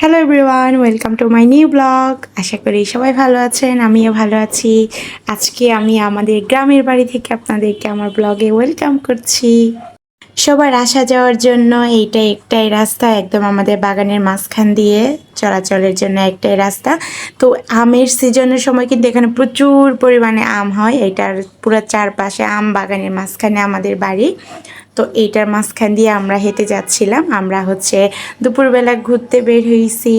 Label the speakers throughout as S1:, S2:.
S1: Hello everyone, welcome to my new blog. আশা করি সবাই ভালো আছেন, আমিও ভালো আছি। আজকে আমি আমাদের গ্রামের বাড়ি থেকে আপনাদেরকে আমার ব্লগে ওয়েলকাম করছি। সবার আসা যাওয়ার জন্য এইটা একটাই রাস্তা, একদম আমাদের বাগানের মাঝখান দিয়ে চলাচলের জন্য একটাই রাস্তা। তো আমের সিজনের সময় কিন্তু এখানে প্রচুর পরিমাণে আম হয়। এটার পুরো চারপাশে আম বাগানের মাঝখানে আমাদের বাড়ি। তো এইটার মাঝখান দিয়ে আমরা হেঁটে যাচ্ছিলাম। আমরা দুপুরবেলা ঘুরতে বের হয়েছি,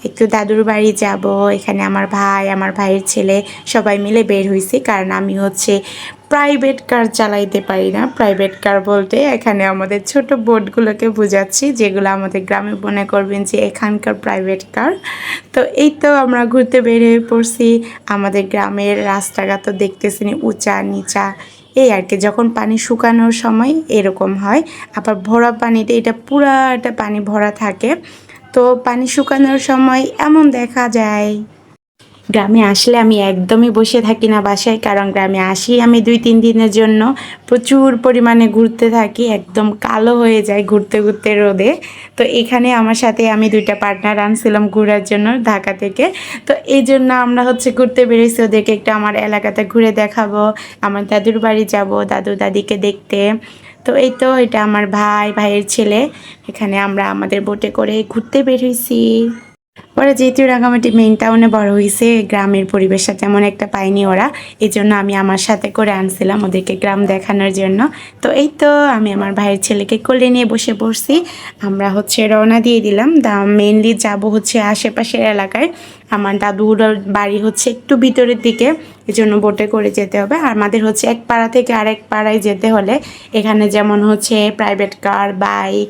S1: একটু দাদুর বাড়ি যাব। এখানে আমার ভাই, আমার ভাইয়ের ছেলে সবাই মিলে বের হয়েছি, কারণ আমি প্রাইভেট কার চালাইতে পারি না। প্রাইভেট কার বলতে এখানে আমাদের ছোট বোটগুলোকে বোঝাচ্ছি, যেগুলো আমাদের গ্রামে মনে করবেন যে এখানকার প্রাইভেট কার। তো এই তো আমরা ঘুরতে বের হয়ে পড়ছি। আমাদের গ্রামের রাস্তাঘাট তো দেখতেছিনি, উঁচা নিচা এই আর কি। যখন পানি শুকানোর সময় এরকম হয়, আবার ভরা পানিতে এটা পুরাটা পানি ভরা থাকে। তো পানি শুকানোর সময় এমন দেখা যায়। গ্রামে আসলে আমি একদমই বসে থাকি না বাসায়, কারণ গ্রামে আসি আমি 2-3 দিনের জন্য। প্রচুর পরিমাণে ঘুরতে থাকি, একদম কালো হয়ে যায় ঘুরতে ঘুরতে রোদে। তো এখানে আমার সাথে আমি 2টা পার্টনার আনছিলাম ঘোরার জন্য ঢাকা থেকে। তো এই জন্য আমরা ঘুরতে বেরিয়েছি, ওদেরকে একটু আমার এলাকাতে ঘুরে দেখাবো, আমার দাদুর বাড়ি যাব দাদু দাদিকে দেখতে। তো এই তো এটা আমার ভাই, ভাইয়ের ছেলে। এখানে আমরা আমাদের বোটে করে ঘুরতে বের হয়েছি। ওরা যেহেতু রাঙামাটি মেইন টাউনে বড় হয়েছে, গ্রামের পরিবেশটা তেমন একটা পায়নি ওরা। এই জন্য আমি আমার সাথে করে আনছিলাম ওদেরকে গ্রাম দেখানোর জন্য। তো এই তো আমি আমার ভাইয়ের ছেলেকে কোলে নিয়ে বসে পড়ছি। আমরা রওনা দিয়ে দিলাম। মেইনলি যাব আশেপাশের এলাকায়। আমার দাদুর বাড়ি একটু ভিতরের দিকে, এই জন্য বোটে করে যেতে হবে। আর আমাদের এক পাড়া থেকে আরেক পাড়ায় যেতে হলে এখানে যেমন প্রাইভেট কার, বাইক,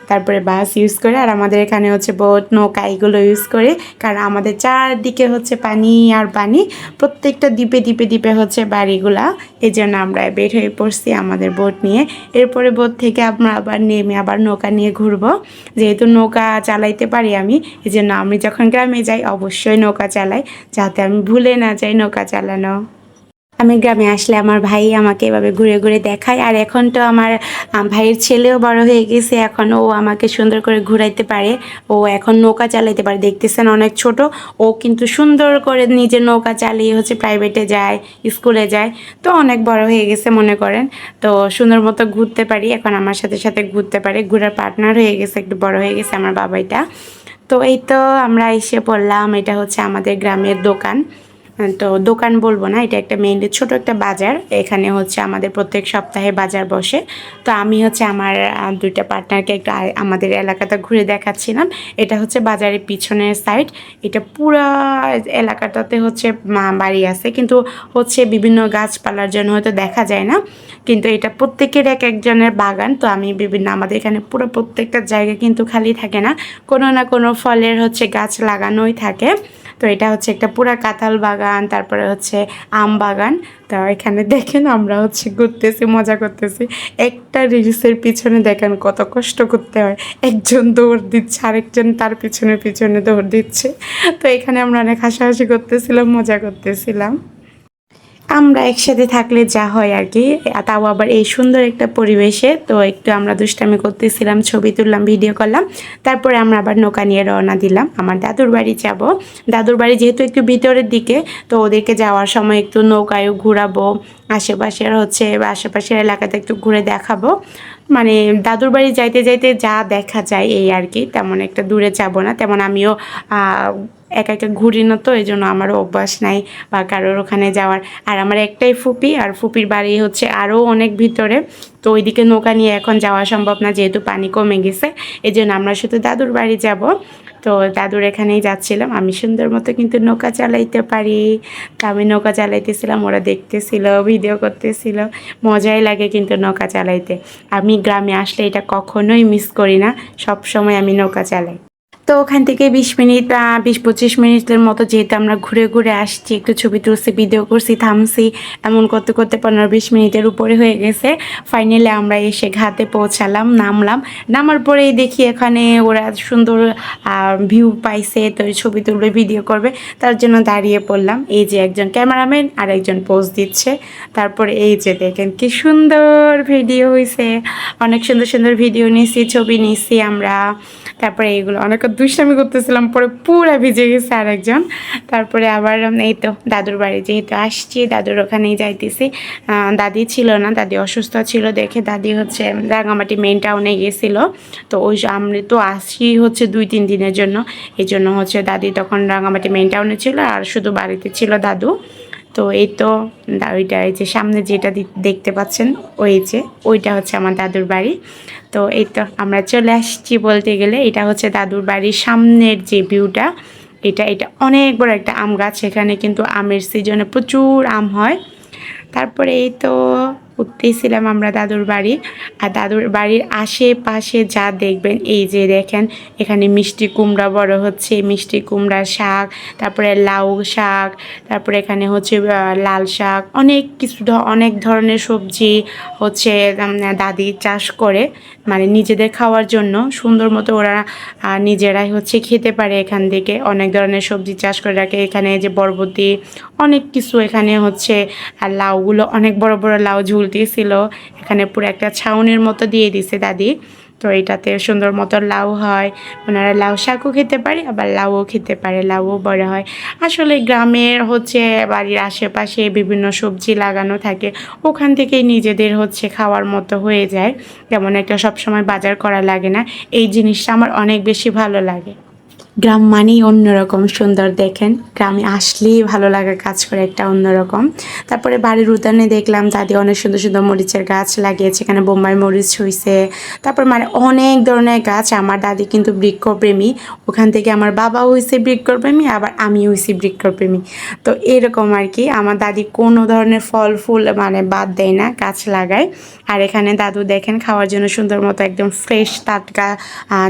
S1: তারপরে বাস ইউজ করে। আর আমাদের এখানে বোট, নৌকা এগুলো ইউজ করে, কারণ আমাদের চারদিকে পানি আর পানি। প্রত্যেকটা দ্বীপে দ্বীপে দ্বীপে বাড়িগুলা। এই জন্য আমরা বের হয়ে পড়ছি আমাদের বোট নিয়ে। এরপরে বোট থেকে আমরা আবার নেমে আবার নৌকা নিয়ে ঘুরবো। যেহেতু নৌকা চালাইতে পারি আমি, এই জন্য আমি যখন গ্রামে যাই অবশ্যই নৌকা চালাই, যাতে আমি ভুলে না যাই নৌকা চালানো। আমি গ্রামে আসলে আমার ভাই আমাকে এভাবে ঘুরে ঘুরে দেখায়। আর এখন তো আমার ভাইয়ের ছেলেও বড় হয়ে গেছে, এখন ও আমাকে সুন্দর করে ঘুরাইতে পারে। ও এখন নৌকা চালাইতে পারে, দেখতেছেন অনেক ছোট। ও কিন্তু সুন্দর করে নিজে নৌকা চালিয়ে প্রাইভেটে যায়, স্কুলে যায়। তো অনেক বড় হয়ে গেছে মনে করেন। তো সুন্দর মতো ঘুরতে পারি, এখন আমার সাথে সাথে ঘুরতে পারে, ঘোরার পার্টনার হয়ে গেছে, একটু বড় হয়ে গেছে আমার বাবাইটা। তো এই তো আমরা এসে পড়লাম। এটা আমাদের গ্রামের দোকান। তো দোকান বলবো না, এটা একটা মেইনলি ছোট একটা বাজার। এখানে আমাদের প্রত্যেক সপ্তাহে বাজার বসে। তো আমি আমার 2টা পার্টনারকে একটু আমাদের এলাকাটা ঘুরে দেখাচ্ছিলাম। এটা বাজারের পিছনের সাইড। এটা পুরা এলাকাটাতে বাড়ি আছে, কিন্তু বিভিন্ন গাছপালার জন্য হয়তো দেখা যায় না। কিন্তু এটা প্রত্যেকের এক একজনের বাগান। তো আমি আমাদের এখানে পুরো প্রত্যেকটা জায়গা কিন্তু খালি থাকে না, কোনো না কোনো ফলের গাছ লাগানোই থাকে। তো এটা একটা পুরা কাঁঠাল বাগান, তারপরে আম বাগান। তো এখানে দেখেন আমরা ঘুরতেছি, মজা করতেছি। একটা রিলসের পিছনে দেখেন কত কষ্ট করতে হয়। একজন দৌড় দিচ্ছে, আরেকজন তার পিছনে পিছনে দৌড় দিচ্ছে। তো এখানে আমরা অনেক হাসাহাসি করতেছিলাম, মজা করতেছিলাম। আমরা একসাথে থাকলে যা হয় আর কি, তাও আবার এই সুন্দর একটা পরিবেশে। তো একটু আমরা দুষ্টামি করতেছিলাম, ছবি তুললাম, ভিডিও করলাম। তারপরে আমরা আবার নৌকা নিয়ে রওনা দিলাম, আমার দাদুর বাড়ি যাব। দাদুর বাড়ি যেহেতু একটু ভিতরের দিকে, তো ওদেরকে যাওয়ার সময় একটু নৌকায়ও ঘুরাবো, আশেপাশের আশেপাশের এলাকাতে একটু ঘুরে দেখাবো। মানে দাদুর বাড়ি যাইতে যাইতে যা দেখা যায় এই আর কি, তেমন একটা দূরে যাব না। তেমন আমিও একা একা ঘুরি না, তো এই জন্য আমারও অভ্যাস নাই বা কারোর ওখানে যাওয়ার। আর আমার একটাই ফুপি, আর ফুপির বাড়ি আরও অনেক ভিতরে। তো ওইদিকে নৌকা নিয়ে এখন যাওয়া সম্ভব না, যেহেতু পানি কমে গেছে। এই জন্য আমরা শুধু দাদুর বাড়ি যাব। তো দাদুর এখানেই যাচ্ছিলাম। আমি সুন্দর মতো কিন্তু নৌকা চালাইতে পারি। তো আমি নৌকা চালাইতেছিলাম, ওরা দেখতেছিল, ভিডিও করতেছিল। মজাই লাগে কিন্তু নৌকা চালাইতে। আমি গ্রামে আসলে এটা কখনোই মিস করি না, সব সময় আমি নৌকা চালাই। তো ওখান থেকে 20 মিনিট 20-25 মিনিটের মতো যেহেতু আমরা ঘুরে ঘুরে আসছি, একটু ছবি তুলছি, ভিডিও করছি, থামছি, এমন করতে করতে 15-20 মিনিটের উপরে হয়ে গেছে। ফাইনালি আমরা এসে ঘাটে পৌঁছালাম, নামলাম। নামার পরেই দেখি এখানে ওরা সুন্দর ভিউ পাইছে, তো ছবি তুলবে, ভিডিও করবে, তার জন্য দাঁড়িয়ে পড়লাম। এই যে একজন ক্যামেরাম্যান আর একজন পোজ দিচ্ছে। তারপরে এই যে দেখেন কি সুন্দর ভিডিও হয়েছে, অনেক সুন্দর সুন্দর ভিডিও নিয়েছি, ছবি নিয়েছি আমরা। তারপরে এইগুলো অনেক দুষ্টামি করতেছিলাম, পরে পুরো ভিজে গেছে আরেকজন। তারপরে আবার এই তো দাদুর বাড়ি যেহেতু আসছি, দাদুর ওখানেই যাইতেছি। দাদি ছিল না, দাদি অসুস্থ ছিল দেখে দাদি হচ্ছে রাঙামাটি মেইন টাউনে গেছিলো। তো ওই আমরা তো আসি হচ্ছে 2-3 দিনের জন্য, এই জন্য হচ্ছে দাদি তখন রাঙামাটি মেইন টাউনে ছিল আর শুধু বাড়িতে ছিল দাদু। তো এই তো ওইটা, এই যে সামনে যেটা দেখতে পাচ্ছেন ওই যে ওইটা হচ্ছে আমার দাদুর বাড়ি। তো এই তো আমরা চলে আসছি বলতে গেলে, এটা হচ্ছে দাদুর বাড়ির সামনের যে ভিউটা, এটা অনেক বড় একটা আম গাছ, এখানে কিন্তু আমের সিজনে প্রচুর আম হয়। তারপরে এই তো উঠতেছিলাম আমরা দাদুর বাড়ি। আর দাদুর বাড়ির আশেপাশে যা দেখবেন, এই যে দেখেন এখানে মিষ্টি কুমড়া বড় হচ্ছে, মিষ্টি কুমড়ার শাক, তারপরে লাউ শাক, তারপরে এখানে হচ্ছে লাল শাক, অনেক কিছু অনেক ধরনের সবজি হচ্ছে দাদি চাষ করে, মানে নিজেদের খাওয়ার জন্য সুন্দর মতো ওরা নিজেরাই হচ্ছে খেতে পারে। এখান থেকে অনেক ধরনের সবজি চাষ করে রাখে, এখানে যে বরবটি অনেক কিছু, এখানে হচ্ছে আর লাউগুলো অনেক বড় বড় লাউ ঝুলতেছিল, এখানে পুরো একটা ছাউনির মতো দিয়ে দিছে দাদি। তো এটাতে সুন্দর মতো লাউ হয়, ওনারা লাউ শাকও খেতে পারে আবার লাউও খেতে পারে, লাউও বড় হয়। আসলে গ্রামের হচ্ছে বাড়ির আশেপাশে বিভিন্ন সবজি লাগানো থাকে, ওখান থেকেই নিজেদের হচ্ছে খাওয়ার মতো হয়ে যায়, তেমন একটা সবসময় বাজার করা লাগে না। এই জিনিসটা আমার অনেক বেশি ভালো লাগে। গ্রাম মানেই অন্যরকম সুন্দর, দেখেন গ্রামে আসলেই ভালো লাগা কাজ করে একটা অন্যরকম। তারপরে বাড়ির উঠানে দেখলাম দাদি অনেক সুন্দর সুন্দর মরিচের গাছ লাগিয়েছে, এখানে বোম্বাই মরিচ হয়েছে, তারপর মানে অনেক ধরনের গাছ। আমার দাদি কিন্তু বৃক্ষপ্রেমী, ওখান থেকে আমার বাবাও হয়েছে বৃক্ষপ্রেমী, আবার আমি হয়েছি বৃক্ষপ্রেমী। তো এরকম আর কি, আমার দাদি কোনো ধরনের ফল ফুল মানে বাদ দেয় না, গাছ লাগায়। আর এখানে দাদু দেখেন খাওয়ার জন্য সুন্দর মতো একদম ফ্রেশ টাটকা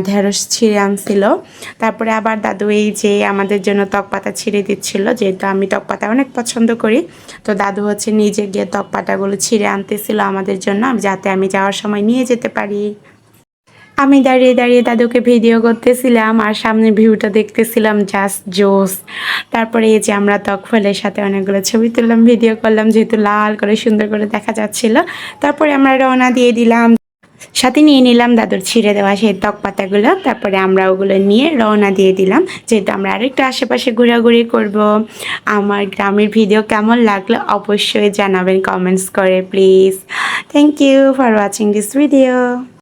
S1: ঢেঁড়স ছিঁড়ে আনছিল। তারপরে আবার দাদু এই যে আমাদের জন্য তক পাতা ছিঁড়ে দিচ্ছিল, যেহেতু আমি তক পাতা অনেক পছন্দ করি। তো দাদু হচ্ছে নিজে গিয়ে তক পাতাগুলো ছিঁড়ে আনতেছিল আমাদের জন্য, যাতে আমি যাওয়ার সময় নিয়ে যেতে পারি। আমি দাঁড়িয়ে দাঁড়িয়ে দাদুকে ভিডিও করতেছিলাম আর সামনের ভিউটা দেখতেছিলাম, জাস্ট জোস। তারপরে এই যে আমরা ত্বক ফলের সাথে অনেকগুলো ছবি তুললাম, ভিডিও করলাম, যেহেতু লাল করে সুন্দর করে দেখা যাচ্ছিল। তারপরে আমরা রওনা দিয়ে দিলাম, সাথে নিয়ে নিলাম দাদুর ছিঁড়ে দেওয়া সেই ত্বক পাতাগুলো। তারপরে আমরা ওগুলো নিয়ে রওনা দিয়ে দিলাম, যেহেতু আমরা আরেকটু আশেপাশে ঘোরাঘুরি করব। আমার গ্রামের ভিডিও কেমন লাগলো অবশ্যই জানাবেন কমেন্টস করে please. Thank you for watching this video.